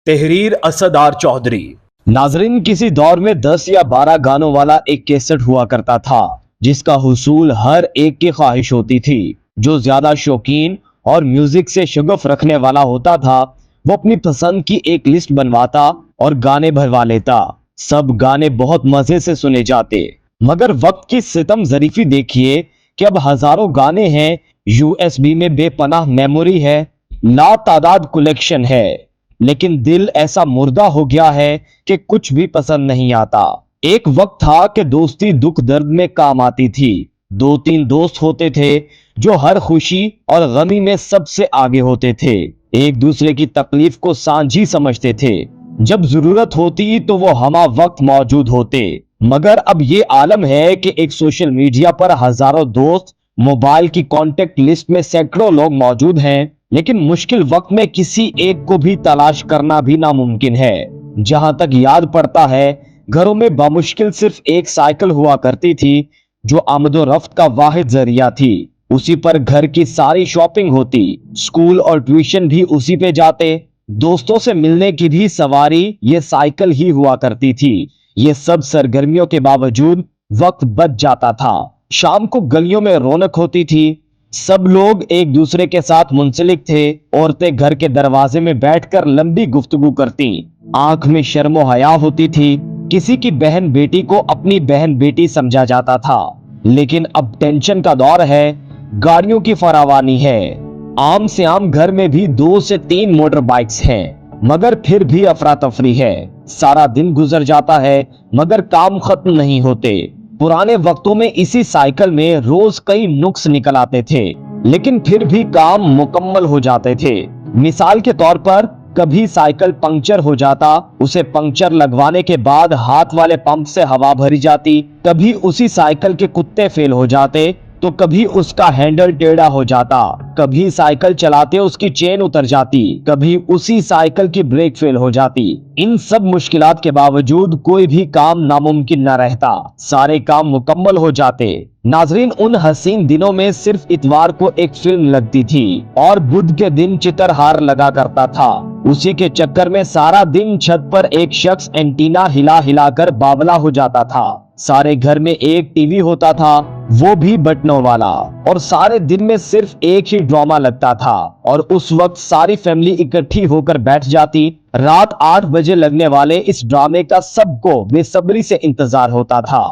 تحریر اسدار چودھری۔ ناظرین، کسی دور میں 10 یا 12 گانوں والا ایک کیسٹ ہوا کرتا تھا جس کا حصول ہر ایک کی خواہش ہوتی تھی۔ جو زیادہ شوقین اور میوزک سے شغف رکھنے والا ہوتا تھا وہ اپنی پسند کی ایک لسٹ بنواتا اور گانے بھروا لیتا۔ سب گانے بہت مزے سے سنے جاتے، مگر وقت کی ستم ظریفی دیکھیے کہ اب ہزاروں گانے ہیں، USB میں بے پناہ میموری ہے، لا تعداد کلیکشن ہے، لیکن دل ایسا مردہ ہو گیا ہے کہ کچھ بھی پسند نہیں آتا۔ ایک وقت تھا کہ دوستی دکھ درد میں کام آتی تھی۔ 2-3 دوست ہوتے تھے جو ہر خوشی اور غمی میں سب سے آگے ہوتے تھے، ایک دوسرے کی تکلیف کو سانجھی سمجھتے تھے، جب ضرورت ہوتی تو وہ ہمہ وقت موجود ہوتے۔ مگر اب یہ عالم ہے کہ ایک سوشل میڈیا پر ہزاروں دوست، موبائل کی کانٹیکٹ لسٹ میں سینکڑوں لوگ موجود ہیں، لیکن مشکل وقت میں کسی ایک کو بھی تلاش کرنا بھی ناممکن ہے۔ جہاں تک یاد پڑتا ہے، گھروں میں بامشکل صرف ایک سائیکل ہوا کرتی تھی جو آمد و رفت کا واحد ذریعہ تھی۔ اسی پر گھر کی ساری شاپنگ ہوتی، اسکول اور ٹیوشن بھی اسی پہ جاتے، دوستوں سے ملنے کی بھی سواری یہ سائیکل ہی ہوا کرتی تھی۔ یہ سب سرگرمیوں کے باوجود وقت بچ جاتا تھا۔ شام کو گلیوں میں رونق ہوتی تھی، سب لوگ ایک دوسرے کے ساتھ منسلک تھے، عورتیں گھر کے دروازے میں بیٹھ کر لمبی گفتگو کرتی، آنکھ میں شرم و حیا ہوتی تھی، کسی کی بہن بیٹی کو اپنی بہن بیٹی سمجھا جاتا تھا۔ لیکن اب ٹینشن کا دور ہے، گاڑیوں کی فراوانی ہے، عام سے عام گھر میں بھی 2 سے 3 موٹر بائکس ہیں، مگر پھر بھی افراتفری ہے۔ سارا دن گزر جاتا ہے مگر کام ختم نہیں ہوتے۔ پرانے وقتوں میں اسی سائیکل میں روز کئی نقص نکل آتے تھے، لیکن پھر بھی کام مکمل ہو جاتے تھے۔ مثال کے طور پر کبھی سائیکل پنکچر ہو جاتا، اسے پنکچر لگوانے کے بعد ہاتھ والے پمپ سے ہوا بھری جاتی، کبھی اسی سائیکل کے کتے فیل ہو جاتے تو کبھی اس کا ہینڈل ٹیڑھا ہو جاتا، کبھی سائیکل چلاتے اس کی چین اتر جاتی، کبھی اسی سائیکل کی بریک فیل ہو جاتی۔ ان سب مشکلات کے باوجود کوئی بھی کام ناممکن نہ رہتا، سارے کام مکمل ہو جاتے۔ ناظرین، ان حسین دنوں میں صرف اتوار کو ایک فلم لگتی تھی اور بدھ کے دن چترہار لگا کرتا تھا۔ اسی کے چکر میں سارا دن چھت پر ایک شخص اینٹینا ہلا ہلا کر باولا ہو جاتا تھا۔ سارے گھر میں ایک ٹی وی ہوتا تھا، وہ بھی بٹنوں والا، اور سارے دن میں صرف ایک ہی ڈرامہ لگتا تھا، اور اس وقت ساری فیملی اکٹھی ہو کر بیٹھ جاتی۔ رات 8 بجے لگنے والے اس ڈرامے کا سب کو بے صبری سے انتظار ہوتا تھا۔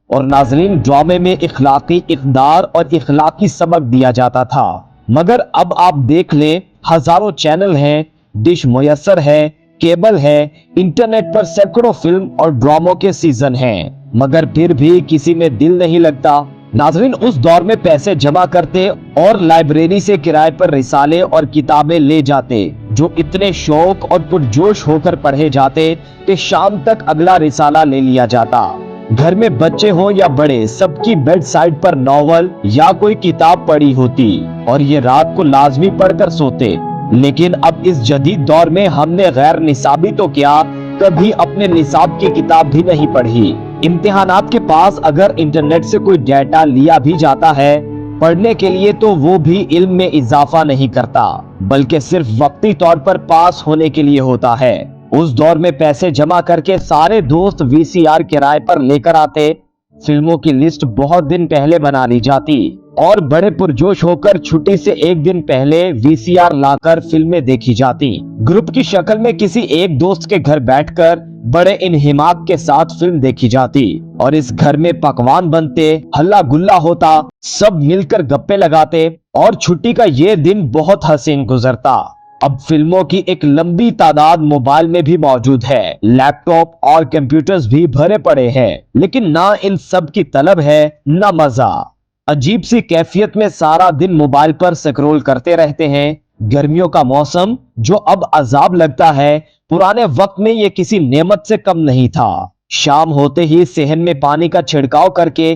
اور ناظرین، ڈرامے میں اخلاقی اقدار اور اخلاقی سبق دیا جاتا تھا، مگر اب آپ دیکھ لیں، ہزاروں چینل ہیں، ڈش میسر ہے، کیبل ہے، انٹرنیٹ پر سینکڑوں فلم اور ڈراموں کے سیزن ہیں، مگر پھر بھی کسی میں دل نہیں لگتا۔ ناظرین، اس دور میں پیسے جمع کرتے اور لائبریری سے کرائے پر رسالے اور کتابیں لے جاتے، جو اتنے شوق اور پرجوش ہو کر پڑھے جاتے کہ شام تک اگلا رسالہ لے لیا جاتا۔ گھر میں بچے ہوں یا بڑے، سب کی بیڈ سائیڈ پر ناول یا کوئی کتاب پڑی ہوتی، اور یہ رات کو لازمی پڑھ کر سوتے۔ لیکن اب اس جدید دور میں ہم نے غیر نصابی تو کیا، کبھی اپنے نصاب کی کتاب بھی نہیں پڑھی۔ امتحانات کے پاس اگر انٹرنیٹ سے کوئی ڈیٹا لیا بھی جاتا ہے پڑھنے کے لیے تو وہ بھی علم میں اضافہ نہیں کرتا، بلکہ صرف وقتی طور پر پاس ہونے کے لیے ہوتا ہے۔ اس دور میں پیسے جمع کر کے سارے دوست VCR کرائے پر لے کر آتے، فلموں کی لسٹ بہت دن پہلے بنا لی جاتی، اور بڑے پرجوش ہو کر چھٹی سے ایک دن پہلے VCR لا کر فلمیں دیکھی جاتی۔ گروپ کی شکل میں کسی ایک دوست کے گھر بیٹھ کر بڑے انہماک کے ساتھ فلم دیکھی جاتی، اور اس گھر میں پکوان بنتے، ہلا گلا ہوتا، سب مل کر گپے لگاتے، اور چھٹی کا یہ دن بہت حسین گزرتا۔ اب فلموں کی ایک لمبی تعداد موبائل میں بھی موجود ہے، لیپ ٹاپ اور کمپیوٹرز بھی بھرے پڑے ہیں، لیکن نہ ان سب کی طلب ہے نہ مزہ۔ عجیب سی کیفیت میں سارا دن موبائل پر سکرول کرتے رہتے ہیں۔ گرمیوں کا موسم جو اب عذاب لگتا ہے، پرانے وقت میں یہ کسی نعمت سے کم نہیں تھا۔ شام ہوتے ہی صحن میں پانی کا چھڑکاؤ کر کے